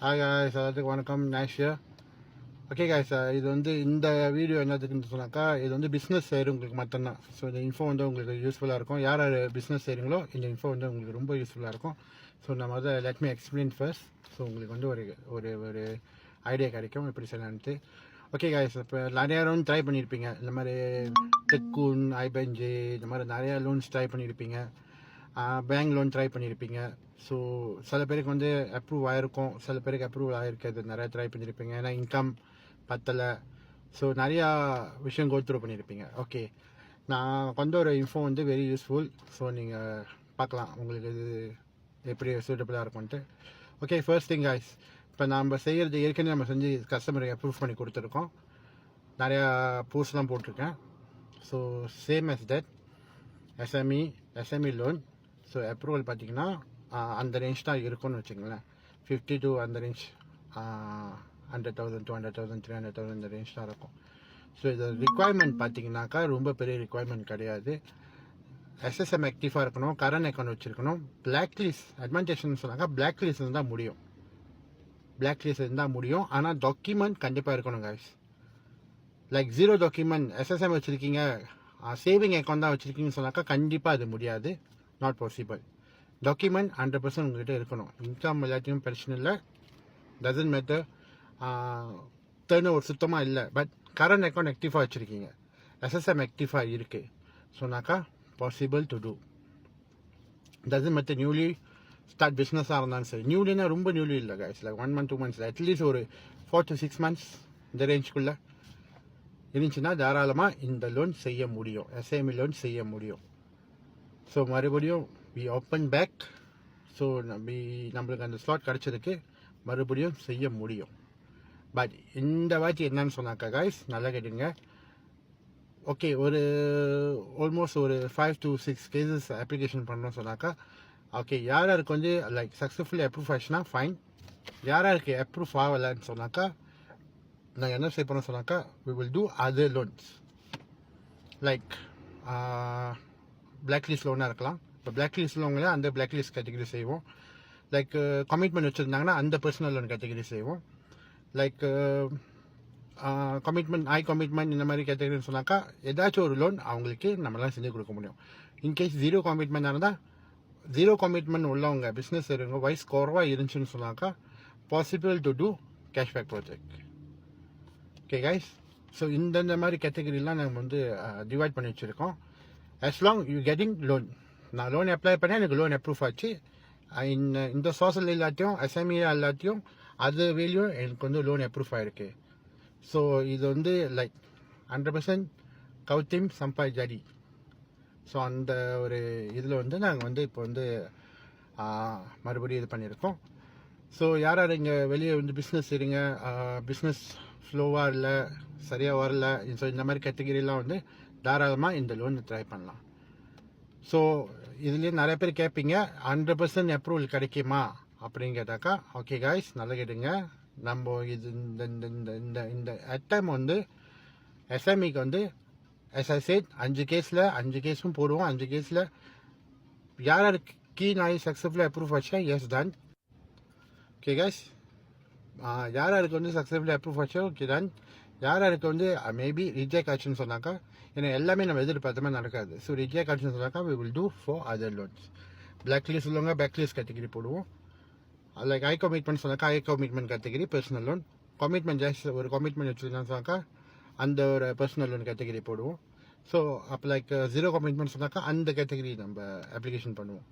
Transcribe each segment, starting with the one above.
Hi guys, எல்லாத்துக்கும் வணக்கம். நேஷியா. Okay guys, இது வந்து இந்த வீடியோ என்னதுக்குன்னு சொன்னாக்கா, இது வந்து பிஸ்னஸ் செய்கிறவங்களுக்கு மட்டும்தான். ஸோ இந்த இன்ஃபோ வந்து உங்களுக்கு யூஸ்ஃபுல்லாக இருக்கும். யார் யார் பிஸ்னஸ் செய்கிறீங்களோ இந்த இன்ஃபோ வந்து உங்களுக்கு ரொம்ப யூஸ்ஃபுல்லாக இருக்கும். ஸோ நம்ம வந்து let me explain first. So உங்களுக்கு வந்து ஒரு ஐடியா கிடைக்கும் எப்படி செய்யலான்ட்டு. ஓகே காய்ஸ், இப்போ நிறையா லோன் ட்ரை பண்ணியிருப்பீங்க. இந்த மாதிரி டெக்கூன், ஐபென்ஜி, இந்த மாதிரி நிறையா லோன்ஸ் ட்ரை பண்ணியிருப்பீங்க. பேங்க் லோன் ட்ரை பண்ணியிருப்பீங்க. ஸோ சில பேருக்கு வந்து அப்ரூவ் ஆகிருக்கும், சில பேருக்கு அப்ரூவ் ஆகிருக்காது. நிறையா ட்ரை பண்ணியிருப்பீங்க, ஏன்னா இன்கம் பத்தலை. ஸோ நிறையா விஷயம் கோத்ரூ பண்ணியிருப்பீங்க. ஓகே, நான் வந்து ஒரு இன்ஃபோ வந்து வெரி யூஸ்ஃபுல். ஸோ நீங்கள் பார்க்கலாம் உங்களுக்கு இது எப்படி சூட்டபுளாக இருக்கும்ன்ட்டு. ஓகே, ஃபர்ஸ்ட் திங் காய்ஸ், இப்போ நம்ம செய்கிறது ஏற்கனவே நம்ம செஞ்சு கஸ்டமருக்கு அப்ரூவ் பண்ணி கொடுத்துருக்கோம். நிறையா ப்ரூஃப்ஸ்லாம் போட்டிருக்கேன். So same as that SME loan. So approval பார்த்தீங்கன்னா அந்த ரேஞ்ச் தான் இருக்கும்னு வச்சுங்களேன். 50 to அந்த ரேஞ்ச், 100,000, 200,000, 300,000 இந்த ரேஞ்ச் தான் இருக்கும். ஸோ இது ரிக்குவயர்மெண்ட் பார்த்தீங்கன்னாக்கா ரொம்ப பெரிய ரிக்குவயர்மெண்ட் கிடையாது. எஸ்எஸ்எம் ஆக்டிவாக இருக்கணும், கரண்ட் அக்கௌண்ட் வச்சுருக்கணும். பிளாக் லிஸ்ட் அட்வான்டேஜ்னு சொன்னாக்கா பிளாக் லிஸ்ட் இருந்தால் முடியும். பிளாக் லிஸ்ட் இருந்தால் முடியும், ஆனால் டாக்குமெண்ட் கண்டிப்பாக இருக்கணும் guys. Like zero document SSM வச்சுருக்கீங்க, சேவிங் அக்கௌண்ட் தான் வச்சுருக்கீங்கன்னு சொன்னாக்கா கண்டிப்பாக அது முடியாது. Not possible. டாக்குமெண்ட் 100% உங்கள்கிட்ட இருக்கணும். இன்கம் எல்லாத்தையும் பிரச்சனை இல்லை, டசன்ட் மேட்டர். டர்ன் ஓவர் சுத்தமாக இல்லை, பட் கரண்ட் அக்கௌண்ட் ஆக்டிவாக வச்சுருக்கீங்க, எஸ்எஸ்எம் ஆக்டிவாக இருக்குது சொன்னாக்கா possible to do. Doesn't matter newly start பிஸ்னஸாக இருந்தாலும் சரி. நியூலினா ரொம்ப நியூலி இல்லை கைஸ், லைக் 1 month 2 months இல்லை, அட்லீஸ்ட் ஒரு 4 to 6 months இந்த ரேஞ்சுக்குள்ளே இருந்துச்சுன்னா தாராளமாக இந்த லோன் செய்ய முடியும், எஸ்ஐஎம்இ லோன் செய்ய முடியும். ஸோ மறுபடியும் வி ஓப்பன் பேக். ஸோ நம்மளுக்கு அந்த ஸ்லாட் கிடச்சதுக்கு மறுபடியும் செய்ய முடியும். பட் இந்த வாட்டி என்னன்னு சொன்னாக்கா காய்ஸ், நல்லா கேட்டுங்க. ஓகே, ஒரு ஆல்மோஸ்ட் ஒரு 5 to 6 கேசஸ் அப்ளிகேஷன் பண்ணோம் சொன்னாக்கா, ஓகே யார் யாருக்கு வந்து லைக் சக்ஸஸ்ஃபுல்லி அப்ரூவ் ஆச்சுன்னா ஃபைன். யார் யாருக்கு அப்ரூவ் ஆகலைன்னு சொன்னாக்கா நாங்கள் என்ன செய்ய போகிறோம் சொன்னாக்கா, we will do other loans. Like black list லோனாக இருக்கலாம். இப்போ பிளாக் லிஸ்ட் லோன்ல அந்த பிளாக் லிஸ்ட் கேட்டகரி செய்வோம். லைக் கமிட்மெண்ட் வச்சுருந்தாங்கன்னா அந்த பர்சனல் லோன் கேட்டகரி செய்வோம். லைக் கமிட்மெண்ட் இந்த மாதிரி கேட்டகரின்னு சொன்னாக்கா ஏதாச்சும் ஒரு லோன் அவங்களுக்கு நம்மளாம் செஞ்சு கொடுக்க முடியும். இன்கேஸ் ஜீரோ கமிட்மெண்ட்டாக இருந்தால், ஜீரோ கமிட்மெண்ட் உள்ளவங்க பிஸ்னஸ் இருங்க வயசு குறவாக இருந்துச்சுன்னு சொன்னாக்கா possible to do cashback project. Okay guys, so இந்த மாதிரி கேட்டகரிலாம் நம்ம வந்து டிவைட் பண்ணி வச்சுருக்கோம். as long you getting loan. நான் லோன் அப்ளை பண்ணேன், எனக்கு லோன் அப்ரூவ் ஆச்சு. இந்த சோஷியல் எல்லாத்தையும் எஸ்எம்இ எல்லாத்தையும் அது வேலையும் எனக்கு வந்து லோன் அப்ரூவ் ஆகிருக்கு. ஸோ இது வந்து லைக் 100% கௌத்திம் சம்பாய் ஜாடி. ஸோ அந்த ஒரு இதில் வந்து நாங்கள் வந்து இப்போ வந்து மறுபடியும் இது பண்ணியிருக்கோம். ஸோ யார் யார் இங்கே வெளியே வந்து பிஸ்னஸ் செய்கிறீங்க, பிஸ்னஸ் ஃப்ளோவாக இல்லை, சரியாக வரல, ஸோ இந்த மாதிரி கேட்டகிரிலாம் வந்து தாராளமாக இந்த லோன் ட்ரை பண்ணலாம். ஸோ இதுலேயே நிறைய பேர் கேட்பீங்க 100% அப்ரூவல் கிடைக்குமா அப்படின்னு கேட்டாக்கா, ஓகே காய்ஸ் நல்லா கேட்டுங்க. நம்ம இது இந்த அட்டைம் வந்து எஸ்எம்இக்கு வந்து எஸ்ஐசேட் 5 கேஸில் 5 கேஸும் போடுவோம். 5 கேஸில் யார் யாருக்கு கீ நாய் சக்ஸஸ்ஃபுல்லாக அப்ரூவ் ஆச்சா, எஸ் டன். ஓகே காய்ஸ், யார் யாருக்கு வந்து சக்ஸஸ்ஃபுல்லாக அப்ரூவ் ஆச்சோ ஓகே டன். யார் யாருக்கு வந்து மேபி ரிஜெக்ட் ஆச்சுன்னு சொன்னாக்கா, ஏன்னா எல்லாமே நம்ம எதிர்பார்த்த மாதிரி நடக்காது. ஸோ ரிஜெக்ட் ஆச்சுன்னு சொன்னாக்கா we will do for other loans. Black list சொல்லுவாங்க, பேக் லிஸ்ட் கேட்டகரி போடுவோம். லைக் ஐ கமிட்மெண்ட் சொன்னாக்கா I commitment category personal loan. Commitment ஜாஸ்தி ஒரு கமிட்மெண்ட் வச்சுருந்தான்னு சொன்னாக்கா அந்த ஒரு பர்சனல் லோன் கேட்டகரி போடுவோம். ஸோ அப்போ லைக் ஜீரோ கமிட்மெண்ட் சொன்னாக்கா அந்த கேட்டகரி நம்ம அப்ளிகேஷன் பண்ணுவோம்.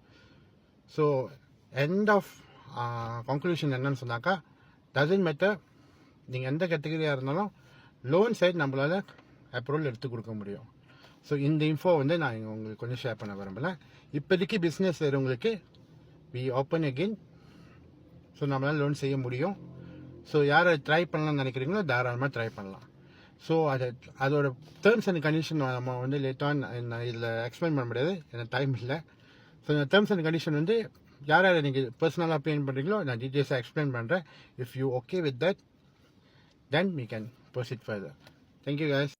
ஸோ எண்ட் ஆஃப் கன்க்ளூஷன் என்னன்னு சொன்னாக்கா, டசன்ட் மேட்டர் நீங்கள் எந்த கேட்டகரியாக இருந்தாலும் லோன் சைட் நம்மளால் அப்ரூவல் எடுத்து கொடுக்க முடியும். ஸோ இந்த இன்ஃபோ வந்து நான் உங்களுக்கு கொஞ்சம் ஷேர் பண்ண விரும்பலை. இப்போதைக்கு பிஸ்னஸ் செய்கிறவங்களுக்கு வி ஓப்பன் அகெயின். ஸோ நம்மளால் லோன் செய்ய முடியும். ஸோ யாரை ட்ரை பண்ணலாம்னு நினைக்கிறீங்களோ தாராளமாக ட்ரை பண்ணலாம். ஸோ அதோட டேர்ம்ஸ் அண்ட் கண்டிஷன் நம்ம வந்து லேட்டாக இதில் எக்ஸ்பிளைன் பண்ண முடியாது, எனக்கு டைம் இல்லை. ஸோ இந்த டேர்ம்ஸ் அண்ட் கண்டிஷன் வந்து யார் யாரை நீங்கள் பர்சனலாக அப்ளை பண்ணுறீங்களோ நான் டீட்டெயில்ஸாக எக்ஸ்பிளைன் பண்ணுறேன். If you okay with that then we can proceed further. Thank you guys.